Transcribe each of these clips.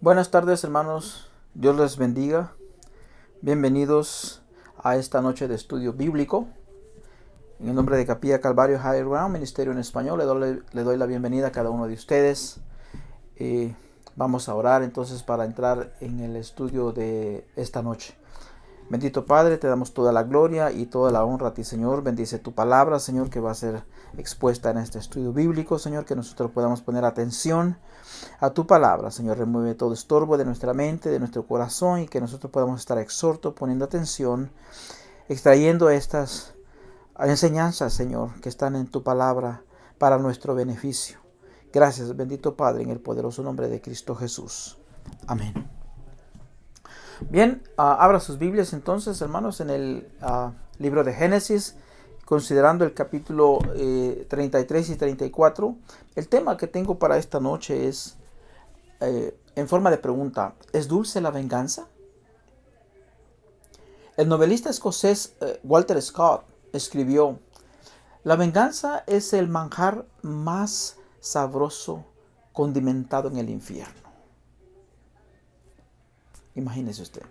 Buenas tardes, hermanos. Dios les bendiga. Bienvenidos a esta noche de estudio bíblico. En el nombre de Capilla Calvario Higher Ground, Ministerio en Español, le doy la bienvenida a cada uno de ustedes. Vamos a orar entonces para entrar en el estudio de esta noche. Bendito Padre, te damos toda la gloria y toda la honra a ti, Señor. Bendice tu palabra, Señor, que va a ser expuesta en este estudio bíblico, Señor, que nosotros podamos poner atención a tu palabra, Señor. Remueve todo estorbo de nuestra mente, de nuestro corazón, y que nosotros podamos estar exhortos, poniendo atención, extrayendo estas enseñanzas, Señor, que están en tu palabra para nuestro beneficio. Gracias, bendito Padre, en el poderoso nombre de Cristo Jesús. Amén. Bien, abra sus Biblias entonces, hermanos, en el libro de Génesis, considerando el capítulo 33 y 34. El tema que tengo para esta noche es, en forma de pregunta, ¿es dulce la venganza? El novelista escocés Walter Scott escribió: la venganza es el manjar más sabroso condimentado en el infierno. Imagínese usted.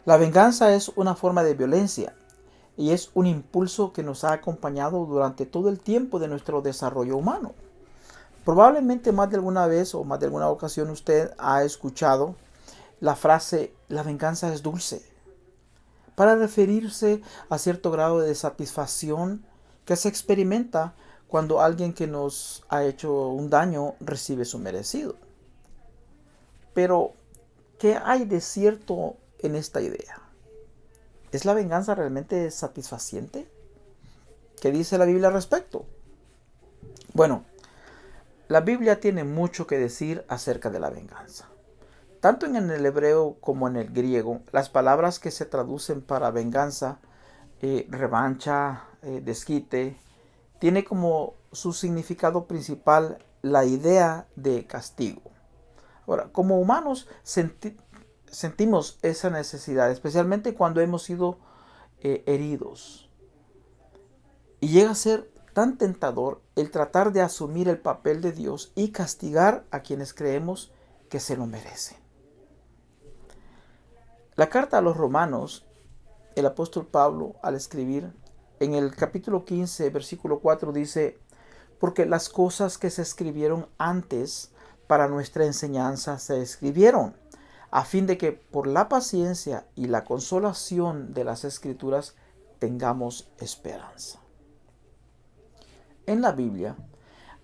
La venganza es una forma de violencia y es un impulso que nos ha acompañado durante todo el tiempo de nuestro desarrollo humano. Probablemente más de alguna vez o más de alguna ocasión usted ha escuchado la frase "la venganza es dulce", para referirse a cierto grado de satisfacción que se experimenta cuando alguien que nos ha hecho un daño recibe su merecido. Pero, ¿qué hay de cierto en esta idea? ¿Es la venganza realmente satisfaciente? ¿Qué dice la Biblia al respecto? Bueno, la Biblia tiene mucho que decir acerca de la venganza. Tanto en el hebreo como en el griego, las palabras que se traducen para venganza, revancha, desquite, tiene como su significado principal la idea de castigo. Ahora, como humanos sentimos esa necesidad, especialmente cuando hemos sido heridos. Y llega a ser tan tentador el tratar de asumir el papel de Dios y castigar a quienes creemos que se lo merecen. La carta a los Romanos, el apóstol Pablo, al escribir en el capítulo 15, versículo 4, dice: porque las cosas que se escribieron antes para nuestra enseñanza se escribieron, a fin de que por la paciencia y la consolación de las Escrituras tengamos esperanza. En la Biblia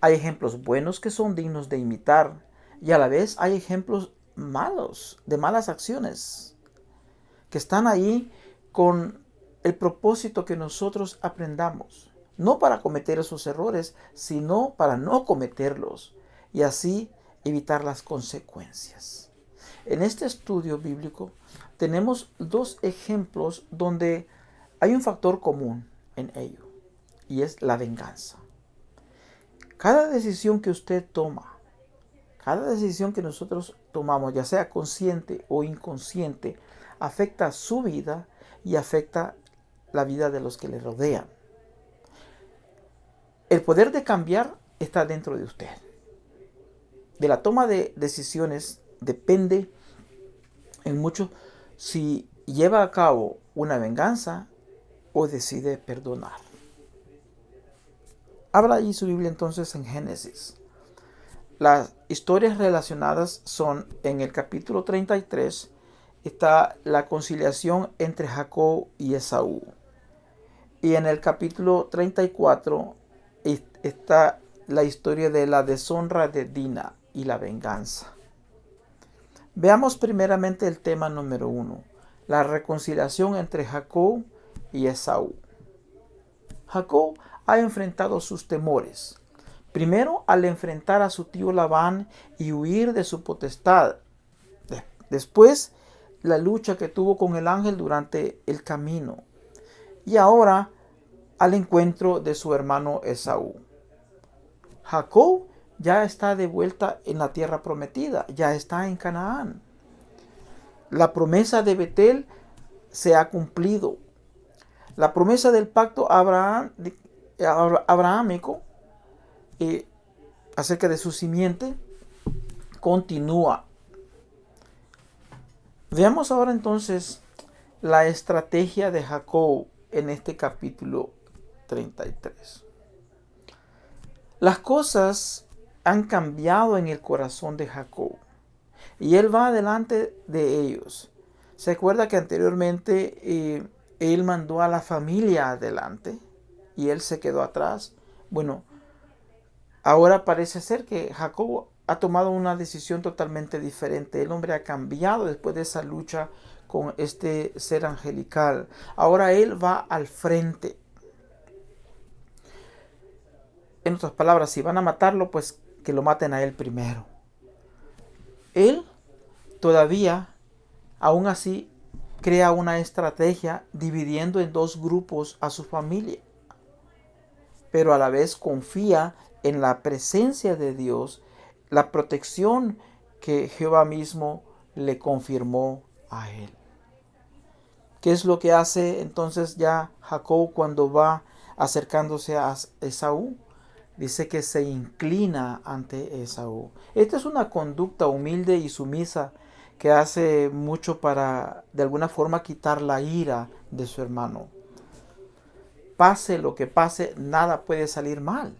hay ejemplos buenos que son dignos de imitar, y a la vez hay ejemplos malos, de malas acciones, que están ahí con el propósito que nosotros aprendamos, no para cometer esos errores, sino para no cometerlos y así evitar las consecuencias. En este estudio bíblico tenemos dos ejemplos donde hay un factor común en ello, y es la venganza. Cada decisión que usted toma, cada decisión que nosotros tomamos, ya sea consciente o inconsciente, afecta su vida y afecta la vida de los que le rodean. El poder de cambiar está dentro de usted. De la toma de decisiones depende en mucho si lleva a cabo una venganza o decide perdonar. Abra allí su Biblia entonces en Génesis. Las historias relacionadas son: en el capítulo 33 está la conciliación entre Jacob y Esaú. Y en el capítulo 34 está la historia de la deshonra de Dina y la venganza. Veamos primeramente el tema número 1, la reconciliación entre Jacob y Esaú. Jacob ha enfrentado sus temores. Primero, al enfrentar a su tío Labán y huir de su potestad. Después, la lucha que tuvo con el ángel durante el camino. Y ahora, al encuentro de su hermano Esaú. Jacob ya está de vuelta en la tierra prometida, ya está en Canaán. La promesa de Betel se ha cumplido. La promesa del pacto abrahámico acerca de su simiente continúa. Veamos ahora entonces la estrategia de Jacob en este capítulo 33. Las cosas han cambiado en el corazón de Jacob y él va delante de ellos. Se acuerda que anteriormente él mandó a la familia adelante y él se quedó atrás. Bueno, ahora parece ser que Jacob ha tomado una decisión totalmente diferente. El hombre ha cambiado después de esa lucha con este ser angelical. Ahora él va al frente. En otras palabras, si van a matarlo, pues que lo maten a él primero. Él todavía, aún así, crea una estrategia dividiendo en dos grupos a su familia, pero a la vez confía en la presencia de Dios, la protección que Jehová mismo le confirmó a él. ¿Qué es lo que hace entonces ya Jacob cuando va acercándose a Esaú? Dice que se inclina ante Esaú. Esta es una conducta humilde y sumisa que hace mucho para, de alguna forma, quitar la ira de su hermano. Pase lo que pase, nada puede salir mal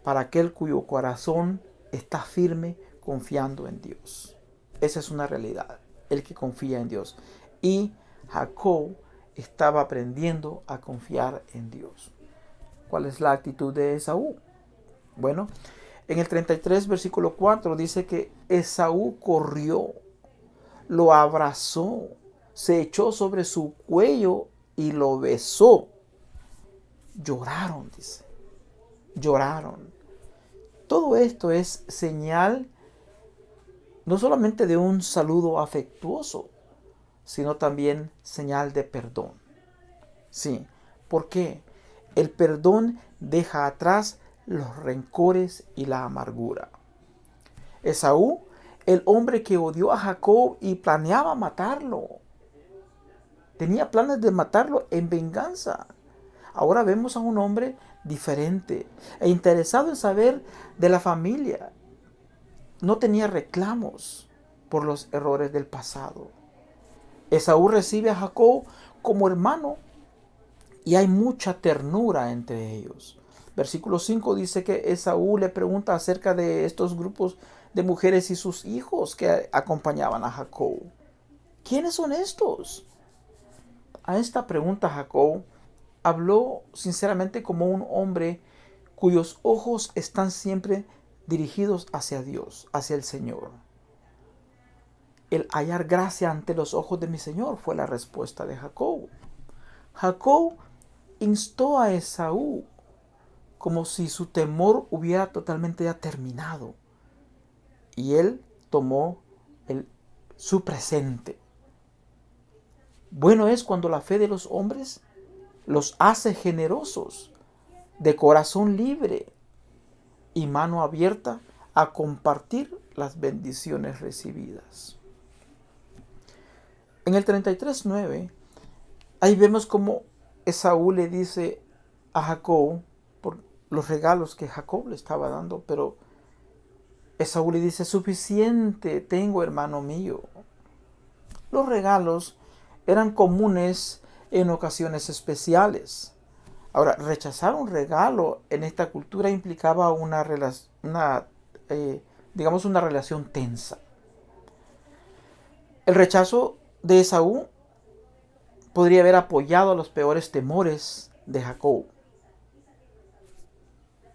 para aquel cuyo corazón está firme confiando en Dios. Esa es una realidad, el que confía en Dios. Y Jacob estaba aprendiendo a confiar en Dios. ¿Cuál es la actitud de Esaú? Bueno, en el 33, versículo 4 dice que Esaú corrió, lo abrazó, se echó sobre su cuello y lo besó. Lloraron, dice. Lloraron. Todo esto es señal no solamente de un saludo afectuoso, sino también señal de perdón. Sí, ¿por qué? El perdón deja atrás los rencores y la amargura. Esaú, el hombre que odió a Jacob y planeaba matarlo, tenía planes de matarlo en venganza. Ahora vemos a un hombre diferente e interesado en saber de la familia. No tenía reclamos por los errores del pasado. Esaú recibe a Jacob como hermano y hay mucha ternura entre ellos. Versículo 5 dice que Esaú le pregunta acerca de estos grupos de mujeres y sus hijos que acompañaban a Jacob. ¿Quiénes son estos? A esta pregunta Jacob habló sinceramente como un hombre cuyos ojos están siempre dirigidos hacia Dios, hacia el Señor. El hallar gracia ante los ojos de mi Señor fue la respuesta de Jacob. Jacob instó a Esaú como si su temor hubiera totalmente ya terminado. Y él tomó su presente. Bueno es cuando la fe de los hombres los hace generosos, de corazón libre y mano abierta a compartir las bendiciones recibidas. En el 33:9, ahí vemos cómo Esaú le dice a Jacob por los regalos que Jacob le estaba dando, pero Esaú le dice: suficiente tengo, hermano mío. Los regalos eran comunes en ocasiones especiales. Ahora, rechazar un regalo en esta cultura implicaba una relación tensa. El rechazo de Esaú podría haber apoyado los peores temores de Jacob.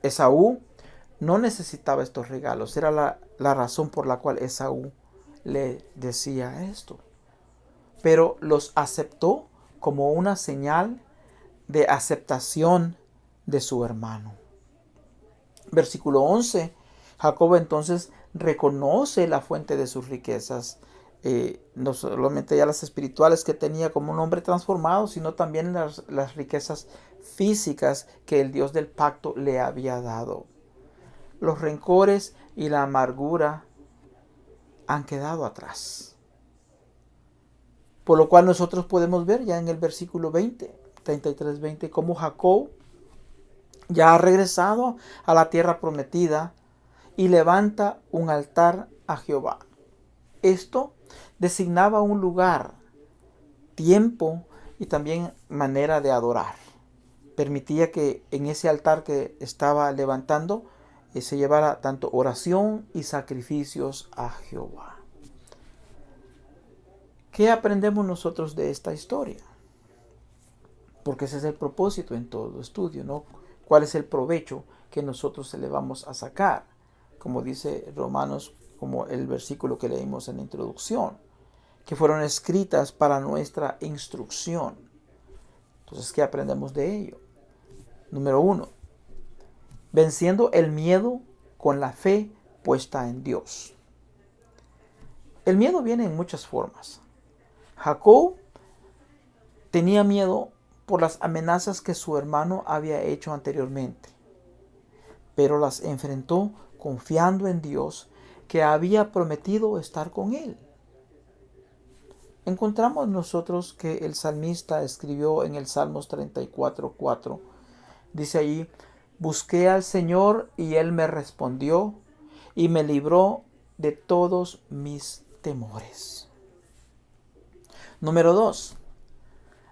Esaú no necesitaba estos regalos. Era la razón por la cual Esaú le decía esto. Pero los aceptó como una señal de aceptación de su hermano. Versículo 11. Jacob entonces reconoce la fuente de sus riquezas. No solamente ya las espirituales que tenía como un hombre transformado, sino también las riquezas físicas que el Dios del pacto le había dado. Los rencores y la amargura han quedado atrás. Por lo cual nosotros podemos ver ya en el versículo 20, 33:20, cómo Jacob ya ha regresado a la tierra prometida y levanta un altar a Jehová. Esto designaba un lugar, tiempo y también manera de adorar. Permitía que en ese altar que estaba levantando se llevara tanto oración y sacrificios a Jehová. ¿Qué aprendemos nosotros de esta historia? Porque ese es el propósito en todo estudio, ¿no? ¿Cuál es el provecho que nosotros se le vamos a sacar? Como dice Romanos, como el versículo que leímos en la introducción, que fueron escritas para nuestra instrucción. Entonces, ¿qué aprendemos de ello? Número 1, venciendo el miedo con la fe puesta en Dios. El miedo viene en muchas formas. Jacob tenía miedo por las amenazas que su hermano había hecho anteriormente, pero las enfrentó confiando en Dios, que había prometido estar con él. Encontramos nosotros que el salmista escribió en el Salmos 34:4, dice allí: busqué al Señor y Él me respondió y me libró de todos mis temores. Número 2,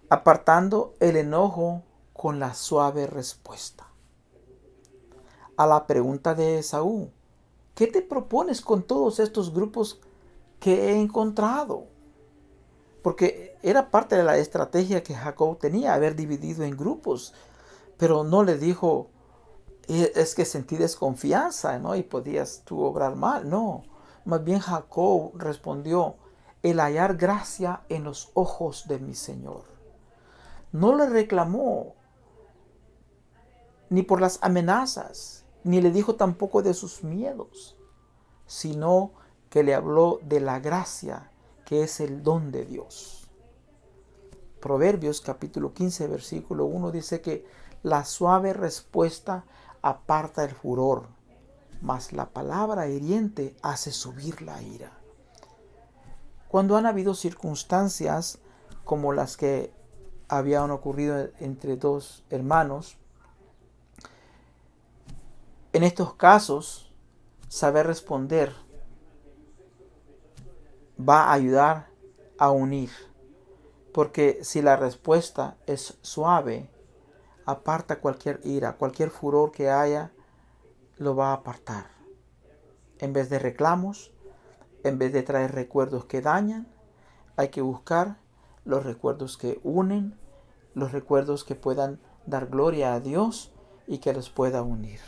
apartando el enojo con la suave respuesta. A la pregunta de Esaú: ¿qué te propones con todos estos grupos que he encontrado? Porque era parte de la estrategia que Jacob tenía, haber dividido en grupos. Pero no le dijo: es que sentí desconfianza, ¿no? Y podías tú obrar mal. No, más bien Jacob respondió: el hallar gracia en los ojos de mi Señor. No le reclamó ni por las amenazas, ni le dijo tampoco de sus miedos, sino que le habló de la gracia, que es el don de Dios. Proverbios capítulo 15, versículo 1 dice que la suave respuesta aparta el furor, mas la palabra hiriente hace subir la ira. Cuando han habido circunstancias como las que habían ocurrido entre dos hermanos, en estos casos, saber responder va a ayudar a unir. Porque si la respuesta es suave, aparta cualquier ira, cualquier furor que haya, lo va a apartar. En vez de reclamos, en vez de traer recuerdos que dañan, hay que buscar los recuerdos que unen, los recuerdos que puedan dar gloria a Dios y que los pueda unir.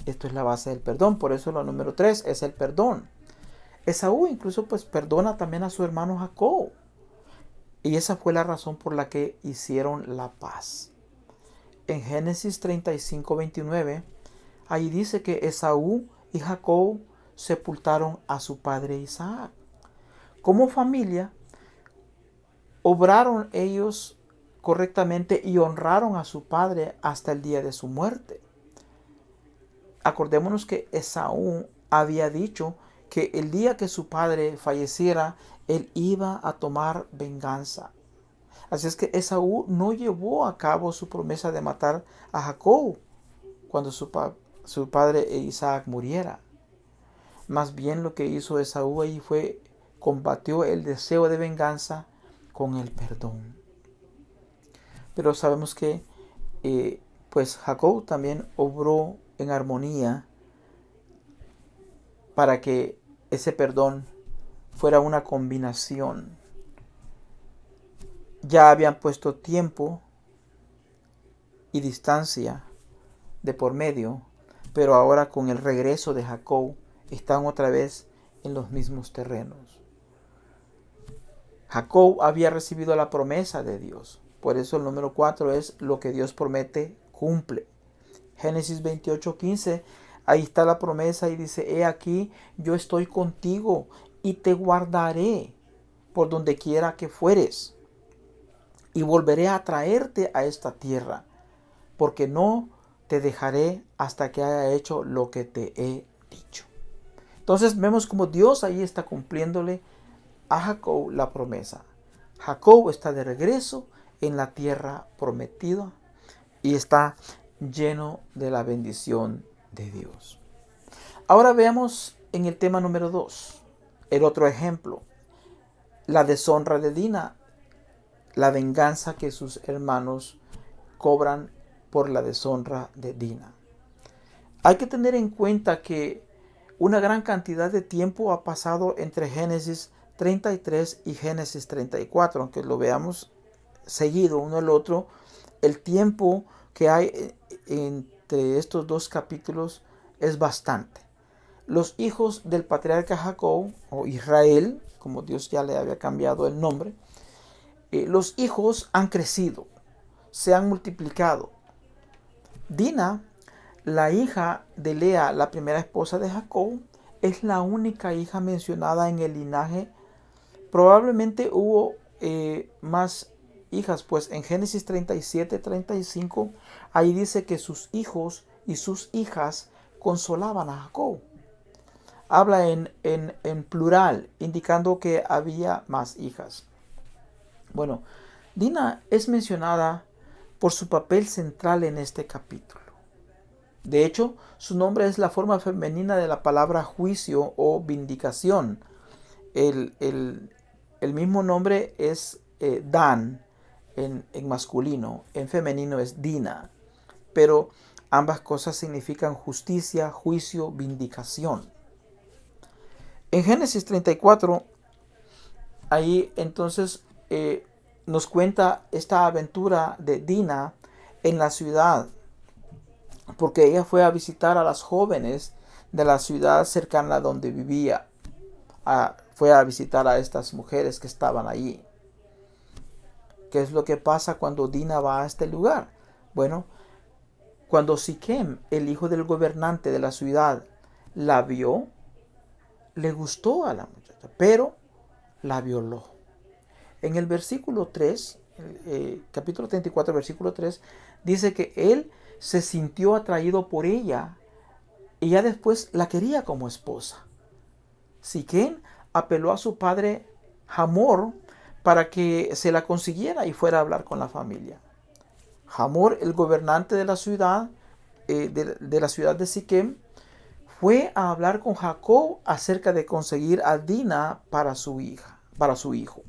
Esto es la base del perdón. Por eso lo número 3 es el perdón. Esaú incluso pues perdona también a su hermano Jacob. Y esa fue la razón por la que hicieron la paz. En Génesis 35:29, ahí dice que Esaú y Jacob sepultaron a su padre Isaac. Como familia, obraron ellos correctamente y honraron a su padre hasta el día de su muerte. Acordémonos que Esaú había dicho que el día que su padre falleciera, él iba a tomar venganza. Así es que Esaú no llevó a cabo su promesa de matar a Jacob cuando su padre Isaac muriera. Más bien lo que hizo Esaú ahí fue combatió el deseo de venganza con el perdón. Pero sabemos que pues Jacob también obró en armonía para que ese perdón fuera una combinación. Ya habían puesto tiempo y distancia de por medio, pero ahora con el regreso de Jacob están otra vez en los mismos terrenos. Jacob había recibido la promesa de Dios. Por eso el número 4 es: lo que Dios promete, cumple. Génesis 28:15, ahí está la promesa y dice: he aquí, yo estoy contigo y te guardaré por donde quiera que fueres, y volveré a traerte a esta tierra, porque no te dejaré hasta que haya hecho lo que te he dicho. Entonces vemos como Dios ahí está cumpliéndole a Jacob la promesa. Jacob está de regreso en la tierra prometida y está lleno de la bendición de Dios. Ahora veamos en el tema número 2, el otro ejemplo. la deshonra de Dina, la venganza que sus hermanos cobran por la deshonra de Dina. Hay que tener en cuenta que una gran cantidad de tiempo ha pasado entre Génesis 33 y Génesis 34, aunque lo veamos seguido uno al otro. El tiempo que hay entre estos dos capítulos es bastante. Los hijos del patriarca Jacob, o Israel, como Dios ya le había cambiado el nombre, los hijos han crecido, se han multiplicado. Dina, la hija de Lea, la primera esposa de Jacob, es la única hija mencionada en el linaje. Probablemente hubo más hijas, pues en Génesis 37-35, ahí dice que sus hijos y sus hijas consolaban a Jacob. Habla en plural, indicando que había más hijas. Bueno, Dina es mencionada por su papel central en este capítulo. De hecho, su nombre es la forma femenina de la palabra juicio o vindicación. El mismo nombre es Dan en masculino, en femenino es Dina, pero ambas cosas significan justicia, juicio, vindicación. En Génesis 34, ahí entonces nos cuenta esta aventura de Dina en la ciudad, porque ella fue a visitar a las jóvenes de la ciudad cercana donde vivía. Fue a visitar a estas mujeres que estaban allí. ¿Qué es lo que pasa cuando Dina va a este lugar? Bueno, cuando Siquem, el hijo del gobernante de la ciudad, la vio, le gustó a la muchacha, pero la violó. En el versículo 3, capítulo 34, versículo 3, dice que él se sintió atraído por ella y ya después la quería como esposa. Siquem apeló a su padre Hamor para que se la consiguiera y fuera a hablar con la familia. Hamor, el gobernante de la ciudad, de la ciudad de Siquem, fue a hablar con Jacob acerca de conseguir a Dina para su hijo.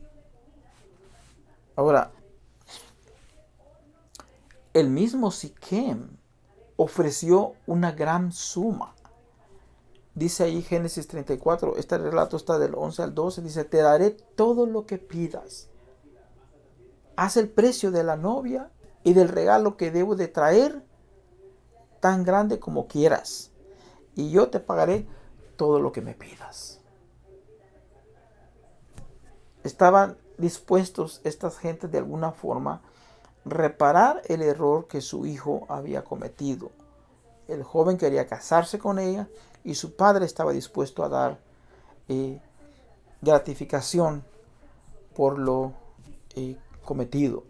Ahora, el mismo Siquem ofreció una gran suma. Dice ahí Génesis 34, este relato está del 11 al 12, dice: te daré todo lo que pidas. Haz el precio de la novia y del regalo que debo de traer, tan grande como quieras, y yo te pagaré todo lo que me pidas. Estaban dispuestos estas gentes de alguna forma reparar el error que su hijo había cometido. El joven quería casarse con ella y su padre estaba dispuesto a dar gratificación por lo cometido.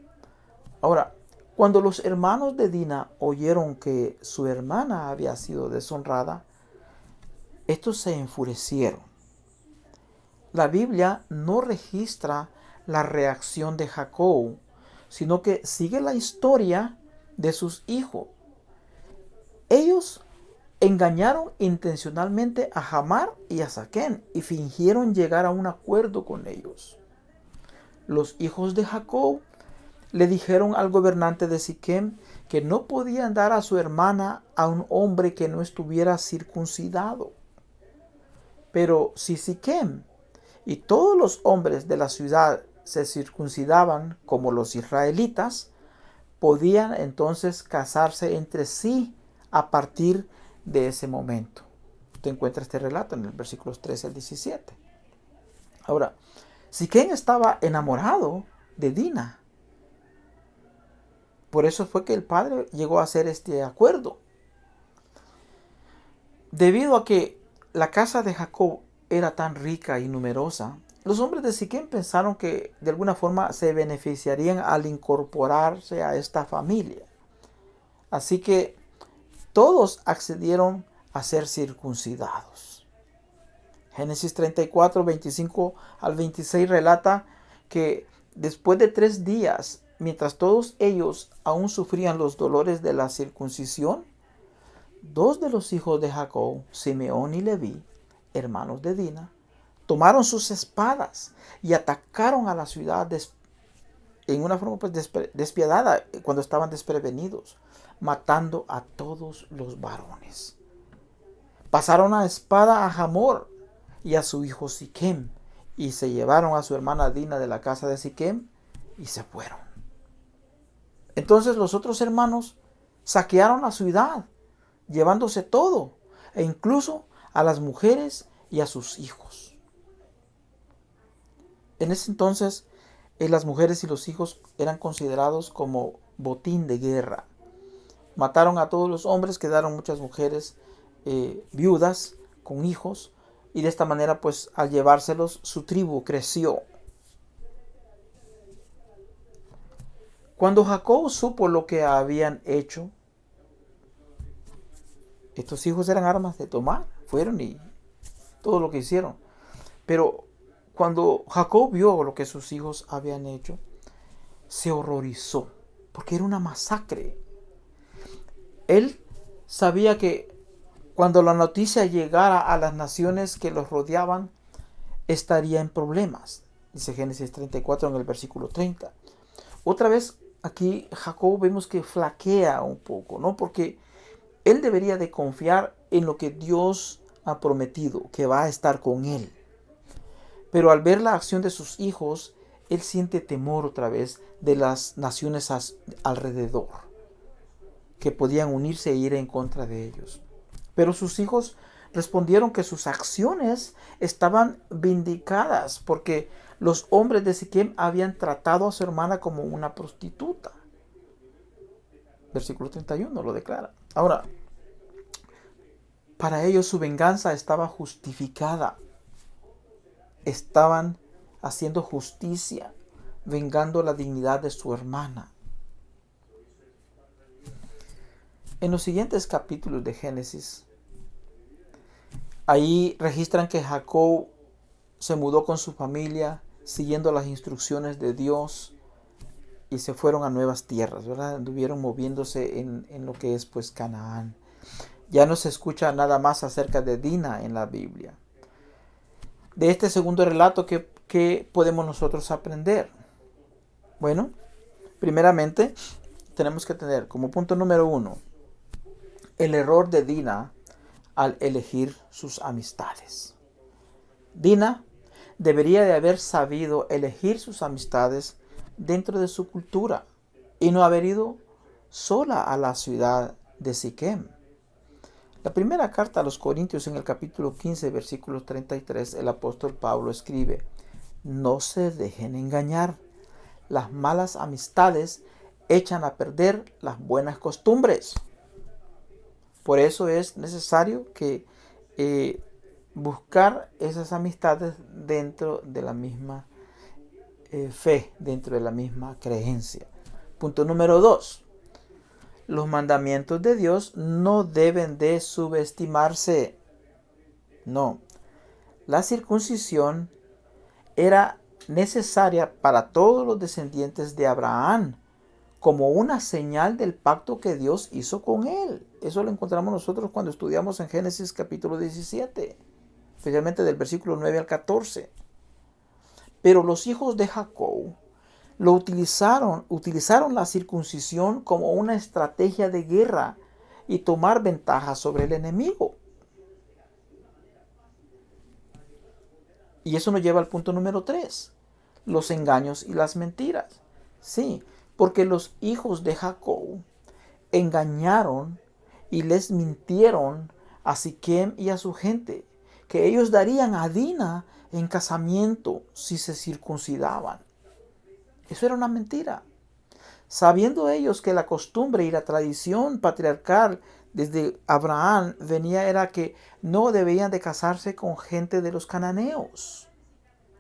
Ahora, cuando los hermanos de Dina oyeron que su hermana había sido deshonrada, estos se enfurecieron. La Biblia no registra la reacción de Jacob, sino que sigue la historia de sus hijos. Ellos engañaron intencionalmente a Hamor y a Siquem y fingieron llegar a un acuerdo con ellos. Los hijos de Jacob le dijeron al gobernante de Siquem que no podían dar a su hermana a un hombre que no estuviera circuncidado. Pero si Siquem y todos los hombres de la ciudad se circuncidaban como los israelitas, podían entonces casarse entre sí a partir de ese momento. Usted encuentra este relato en el versículos 13 al 17. Ahora, Siquem estaba enamorado de Dina. Por eso fue que el padre llegó a hacer este acuerdo. Debido a que la casa de Jacob era tan rica y numerosa, los hombres de Siquem pensaron que de alguna forma se beneficiarían al incorporarse a esta familia. Así que todos accedieron a ser circuncidados. Génesis 34, 25 al 26 relata que después de 3 días, mientras todos ellos aún sufrían los dolores de la circuncisión, 2 de los hijos de Jacob, Simeón y Leví, hermanos de Dina, tomaron sus espadas y atacaron a la ciudad en una forma pues, despiadada cuando estaban desprevenidos, matando a todos los varones. Pasaron a espada a Hamor y a su hijo Siquem, y se llevaron a su hermana Dina de la casa de Siquem y se fueron. Entonces los otros hermanos saquearon la ciudad, llevándose todo, e incluso a las mujeres y a sus hijos. En ese entonces, las mujeres y los hijos eran considerados como botín de guerra. Mataron a todos los hombres, quedaron muchas mujeres viudas con hijos, y de esta manera, pues, al llevárselos, su tribu creció. Cuando Jacob supo lo que habían hecho, estos hijos eran armas de tomar, fueron y todo lo que hicieron. Pero cuando Jacob vio lo que sus hijos habían hecho, se horrorizó, porque era una masacre. Él sabía que cuando la noticia llegara a las naciones que los rodeaban, estaría en problemas. Dice Génesis 34 en el versículo 30. Otra vez aquí Jacob vemos que flaquea un poco, ¿no? Porque él debería de confiar en lo que Dios ha prometido, que va a estar con él. Pero al ver la acción de sus hijos, él siente temor otra vez de las naciones alrededor, que podían unirse e ir en contra de ellos. Pero sus hijos respondieron que sus acciones estaban vindicadas, porque los hombres de Siquem habían tratado a su hermana como una prostituta. Versículo 31 lo declara. Ahora, para ellos su venganza estaba justificada. Estaban haciendo justicia, vengando la dignidad de su hermana. En los siguientes capítulos de Génesis, ahí registran que Jacob se mudó con su familia, siguiendo las instrucciones de Dios, y se fueron a nuevas tierras, ¿verdad? Anduvieron moviéndose en lo que es pues Canaán. Ya no se escucha nada más acerca de Dina en la Biblia. De este segundo relato, ¿qué podemos nosotros aprender? Bueno, primeramente tenemos que tener como punto número 1 el error de Dina al elegir sus amistades. Dina debería de haber sabido elegir sus amistades dentro de su cultura y no haber ido sola a la ciudad de Siquem. La primera carta a los Corintios en el capítulo 15, versículo 33, el apóstol Pablo escribe: no se dejen engañar, las malas amistades echan a perder las buenas costumbres. Por eso es necesario que buscar esas amistades dentro de la misma fe, dentro de la misma creencia. Punto número 2. Los mandamientos de Dios no deben de subestimarse. No. La circuncisión era necesaria para todos los descendientes de Abraham, como una señal del pacto que Dios hizo con él. Eso lo encontramos nosotros cuando estudiamos en Génesis capítulo 17, especialmente del versículo 9 al 14. Pero los hijos de Jacob utilizaron la circuncisión como una estrategia de guerra y tomar ventaja sobre el enemigo. Y eso nos lleva al punto número 3, los engaños y las mentiras. Sí, porque los hijos de Jacob engañaron y les mintieron a Siquem y a su gente, que ellos darían a Dina en casamiento si se circuncidaban. Eso era una mentira. Sabiendo ellos que la costumbre y la tradición patriarcal desde Abraham era que no debían de casarse con gente de los cananeos.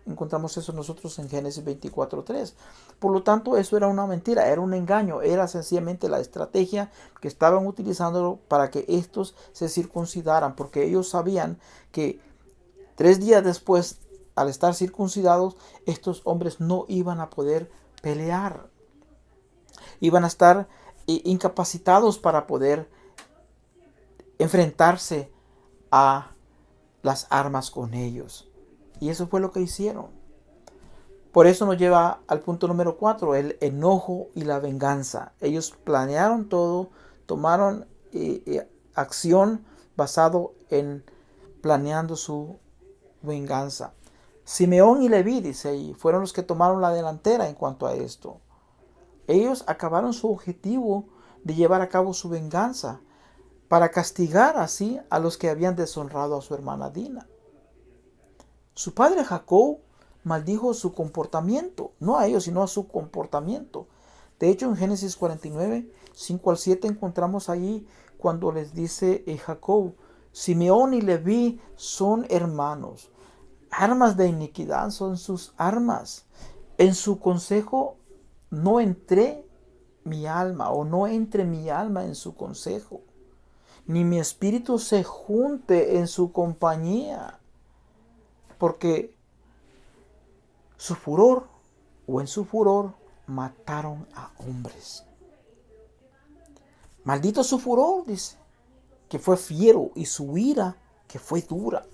Encontramos eso nosotros en Génesis 24:3. Por lo tanto, eso era una mentira, era un engaño, era sencillamente la estrategia que estaban utilizando para que estos se circuncidaran, porque ellos sabían que 3 días después, al estar circuncidados, estos hombres no iban a poder pelear. Iban a estar incapacitados para poder enfrentarse a las armas con ellos. Y eso fue lo que hicieron. Por eso nos lleva al punto número 4, el enojo y la venganza. Ellos planearon todo, tomaron acción basado en planeando su venganza. Simeón y Leví, dice ahí, fueron los que tomaron la delantera en cuanto a esto. Ellos acabaron su objetivo de llevar a cabo su venganza para castigar así a los que habían deshonrado a su hermana Dina. Su padre Jacob maldijo su comportamiento, no a ellos, sino a su comportamiento. De hecho, en Génesis 49, 5 al 7 encontramos ahí cuando les dice Jacob, Simeón y Leví son hermanos, armas de iniquidad son sus armas. En su consejo no entré mi alma, o no entre mi alma en su consejo, ni mi espíritu se junte en su compañía, porque su furor, o en su furor, mataron a hombres. Maldito su furor, dice, que fue fiero, y su ira, que fue dura.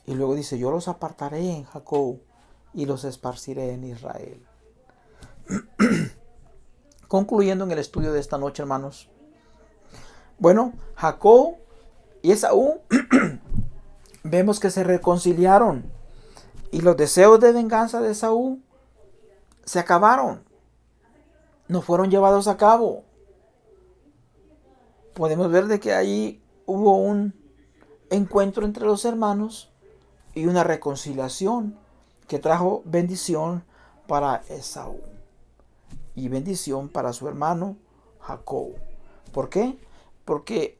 Y luego dice, yo los apartaré en Jacob y los esparciré en Israel. Concluyendo en el estudio de esta noche, hermanos. Bueno, Jacob y Esaú vemos que se reconciliaron y los deseos de venganza de Esaú se acabaron. No fueron llevados a cabo. Podemos ver de que ahí hubo un encuentro entre los hermanos y una reconciliación que trajo bendición para Esaú y bendición para su hermano Jacob. ¿Por qué? Porque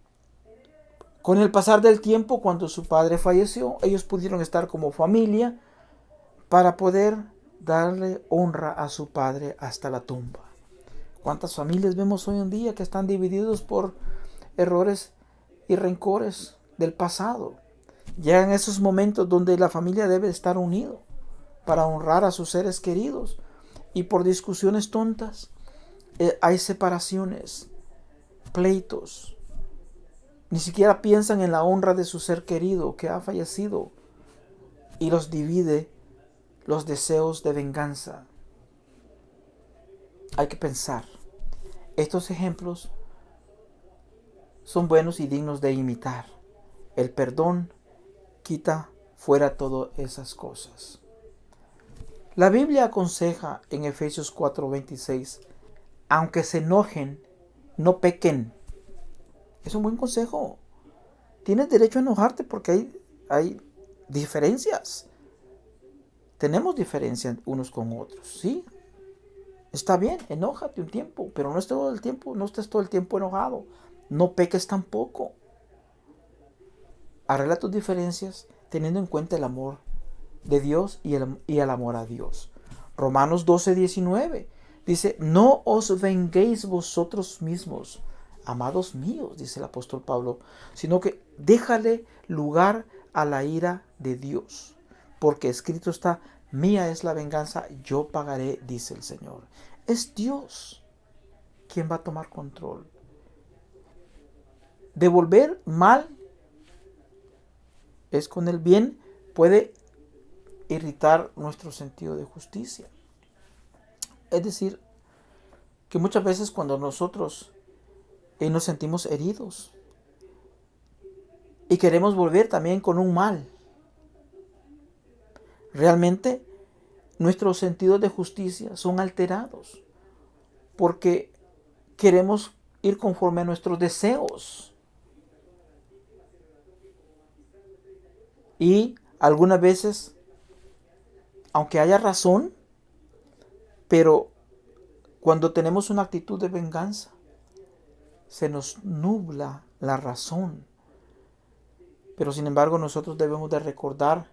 con el pasar del tiempo, cuando su padre falleció, ellos pudieron estar como familia para poder darle honra a su padre hasta la tumba. ¿Cuántas familias vemos hoy en día que están divididos por errores y rencores del pasado? Llegan esos momentos donde la familia debe estar unido para honrar a sus seres queridos, y por discusiones tontas hay separaciones, pleitos. Ni siquiera piensan en la honra de su ser querido que ha fallecido, y los divide los deseos de venganza. Hay que pensar. Estos ejemplos son buenos y dignos de imitar. El perdón quita fuera todas esas cosas. La Biblia aconseja en Efesios 4:26, aunque se enojen, no pequen. Es un buen consejo. Tienes derecho a enojarte porque hay diferencias. Tenemos diferencias unos con otros, ¿sí? Está bien, enójate un tiempo, pero no estés todo el tiempo enojado. No peques tampoco. Arregla tus diferencias teniendo en cuenta el amor de Dios y el amor a Dios. Romanos 12:19 dice, no os venguéis vosotros mismos, amados míos, dice el apóstol Pablo, sino que déjale lugar a la ira de Dios, porque escrito está, mía es la venganza, yo pagaré, dice el Señor. Es Dios quien va a tomar control. Devolver mal es con el bien, puede irritar nuestro sentido de justicia. Es decir, que muchas veces cuando nosotros nos sentimos heridos y queremos volver también con un mal, realmente nuestros sentidos de justicia son alterados porque queremos ir conforme a nuestros deseos. Y algunas veces, aunque haya razón, pero cuando tenemos una actitud de venganza, se nos nubla la razón. Pero sin embargo, nosotros debemos de recordar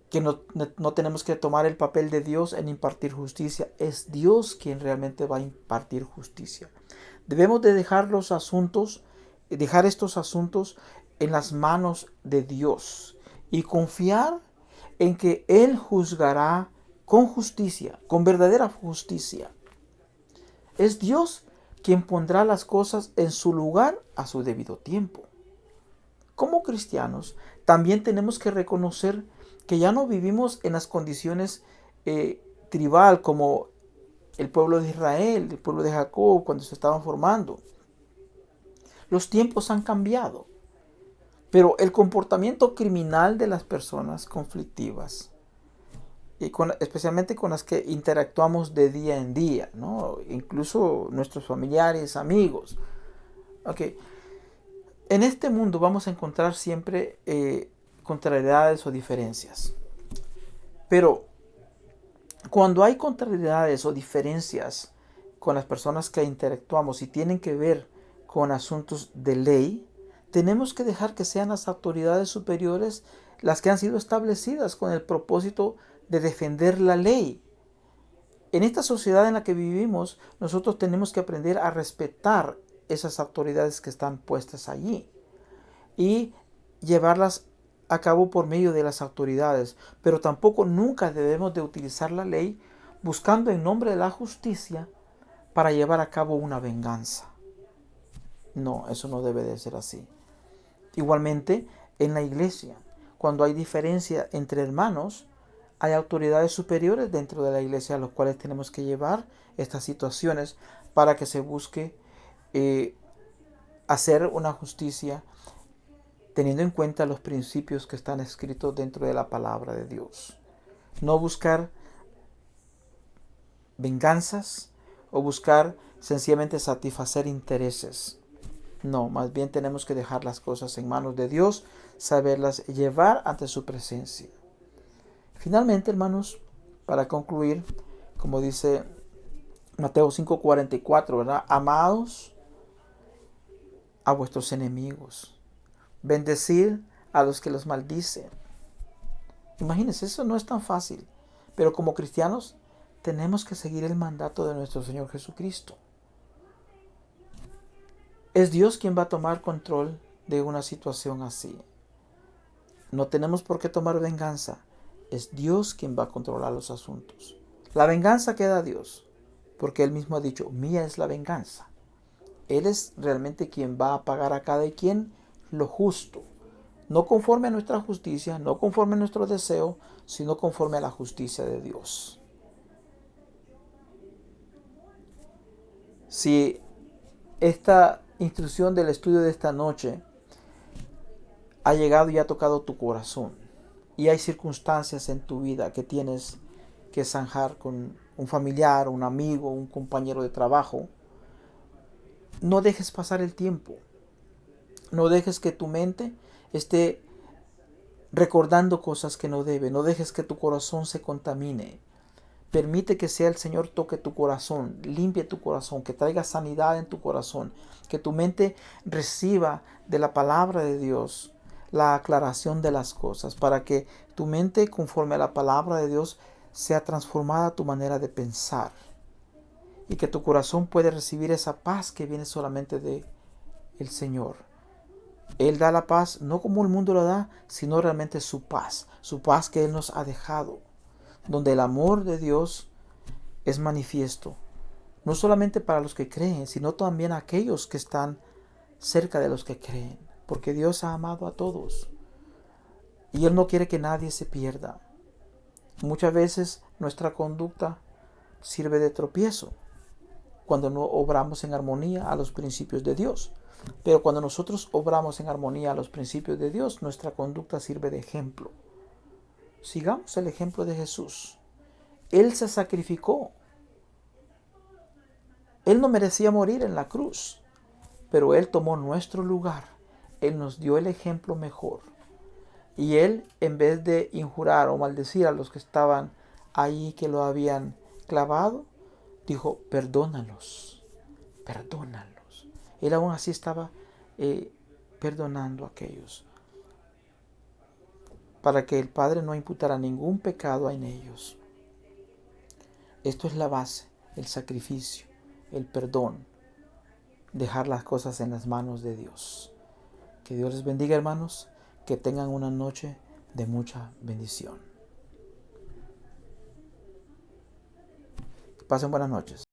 que no tenemos que tomar el papel de Dios en impartir justicia. Es Dios quien realmente va a impartir justicia. Debemos de dejar estos asuntos en las manos de Dios y confiar en que Él juzgará con justicia, con verdadera justicia. Es Dios quien pondrá las cosas en su lugar a su debido tiempo. Como cristianos, también tenemos que reconocer que ya no vivimos en las condiciones tribal como el pueblo de Israel, el pueblo de Jacob, cuando se estaban formando. Los tiempos han cambiado, pero el comportamiento criminal de las personas conflictivas, y especialmente con las que interactuamos de día en día, ¿no? Incluso nuestros familiares, amigos. Okay. En este mundo vamos a encontrar siempre contrariedades o diferencias, pero cuando hay contrariedades o diferencias con las personas que interactuamos y tienen que ver con asuntos de ley, tenemos que dejar que sean las autoridades superiores las que han sido establecidas con el propósito de defender la ley. En esta sociedad en la que vivimos, nosotros tenemos que aprender a respetar esas autoridades que están puestas allí y llevarlas a cabo por medio de las autoridades, pero tampoco nunca debemos de utilizar la ley buscando en nombre de la justicia para llevar a cabo una venganza. No, eso no debe de ser así. Igualmente, en la iglesia, cuando hay diferencia entre hermanos, hay autoridades superiores dentro de la iglesia a los cuales tenemos que llevar estas situaciones para que se busque hacer una justicia teniendo en cuenta los principios que están escritos dentro de la palabra de Dios. No buscar venganzas o buscar sencillamente satisfacer intereses. No, más bien tenemos que dejar las cosas en manos de Dios, saberlas llevar ante su presencia. Finalmente, hermanos, para concluir, como dice Mateo 5:44, ¿verdad? Amados a vuestros enemigos, bendecir a los que los maldicen. Imagínense, eso no es tan fácil, pero como cristianos tenemos que seguir el mandato de nuestro Señor Jesucristo. Es Dios quien va a tomar control de una situación así. No tenemos por qué tomar venganza. Es Dios quien va a controlar los asuntos. La venganza queda a Dios, porque Él mismo ha dicho, mía es la venganza. Él es realmente quien va a pagar a cada quien lo justo. No conforme a nuestra justicia, no conforme a nuestro deseo, sino conforme a la justicia de Dios. Si esta instrucción del estudio de esta noche ha llegado y ha tocado tu corazón, y hay circunstancias en tu vida que tienes que zanjar con un familiar, un amigo, un compañero de trabajo, no dejes pasar el tiempo. No dejes que tu mente esté recordando cosas que no debe. No dejes que tu corazón se contamine. Permite que sea el Señor toque tu corazón, limpie tu corazón, que traiga sanidad en tu corazón, que tu mente reciba de la palabra de Dios la aclaración de las cosas, para que tu mente, conforme a la palabra de Dios, sea transformada a tu manera de pensar y que tu corazón pueda recibir esa paz que viene solamente de el Señor. Él da la paz no como el mundo la da, sino realmente su paz que Él nos ha dejado, donde el amor de Dios es manifiesto, no solamente para los que creen, sino también a aquellos que están cerca de los que creen, porque Dios ha amado a todos y Él no quiere que nadie se pierda. Muchas veces nuestra conducta sirve de tropiezo cuando no obramos en armonía a los principios de Dios. Pero cuando nosotros obramos en armonía a los principios de Dios, nuestra conducta sirve de ejemplo. Sigamos el ejemplo de Jesús. Él se sacrificó. Él no merecía morir en la cruz, pero Él tomó nuestro lugar. Él nos dio el ejemplo mejor. Y Él, en vez de injurar o maldecir a los que estaban ahí que lo habían clavado, dijo, perdónalos, perdónalos. Él aún así estaba perdonando a aquellos, para que el Padre no imputara ningún pecado en ellos. Esto es la base, el sacrificio, el perdón, dejar las cosas en las manos de Dios. Que Dios les bendiga, hermanos, que tengan una noche de mucha bendición. Pasen buenas noches.